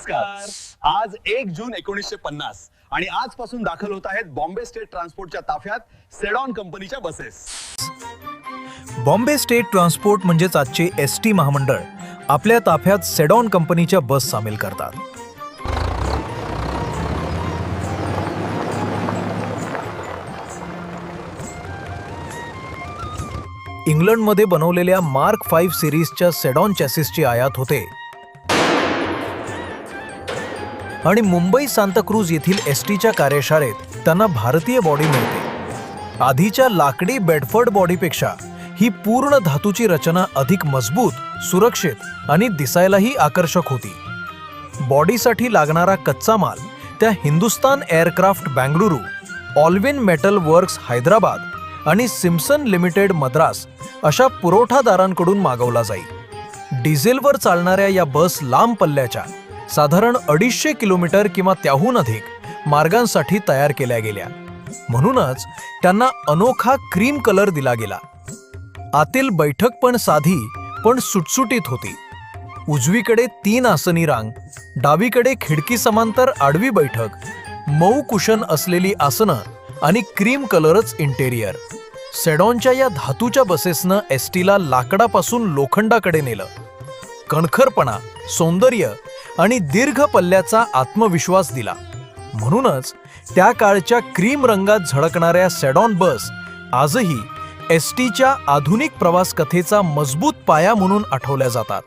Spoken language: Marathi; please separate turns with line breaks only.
नमस्कार. आज 1 जून 1950 आणि आजपासून दाखल होत आहेत बॉम्बे स्टेट ट्रान्सपोर्टच्या ताफ्यात सेडॉन कंपनीच्या बसेस.
बॉम्बे स्टेट ट्रान्सपोर्ट म्हणजेच आजचे एसटी महामंडळ आपल्या ताफ्यात सेडॉन कंपनीच्या बस सामील करतात. इंग्लंडमध्ये बनवलेल्या मार्क 5 सिरीजच्या सेडॉन चॅसिसची आयात होते आणि मुंबई सांताक्रूज येथील एसटीच्या कार्यशाळेत त्यांना भारतीय बॉडी मिळते. आधीच्या लाकडी बेडफोर्ड बॉडीपेक्षा ही पूर्ण धातूची रचना अधिक मजबूत, सुरक्षित आणि दिसायलाही आकर्षक होती. बॉडीसाठी लागणारा कच्चा माल त्या Hindustan aircraft Bengaluru, Alvin metal works Hyderabad आणि सिम्सन लिमिटेड मद्रास अशा पुरवठादारांकडून मागवला जाई. डिझेलवर चालणाऱ्या या बस लांब पल्ल्याच्या साधारण 250 किलोमीटर किंवा त्याहून अधिक मार्गांसाठी तयार केल्या गेल्या. म्हणूनच त्यांना अनोखा क्रीम कलर दिला गेला. आतील बैठक पण साधी पण सुटसुटीत होती. उजवीकडे 3 आसनी रांग, डावीकडे खिडकी समांतर आडवी बैठक, मऊ कुशन असलेली आसनं आणि क्रीम कलरच इंटेरियर. सेडॉनच्या या धातूच्या बसेसनं एसटीला लाकडापासून लोखंडाकडे नेलं. कणखरपणा, सौंदर्य आणि दीर्घ पल्ल्याचा आत्मविश्वास दिला. म्हणूनच त्या काळच्या क्रीम रंगात झळकणाऱ्या सेडॉन बस आजही एसटीच्या आधुनिक प्रवास कथेचा मजबूत पाया म्हणून आठवल्या जातात.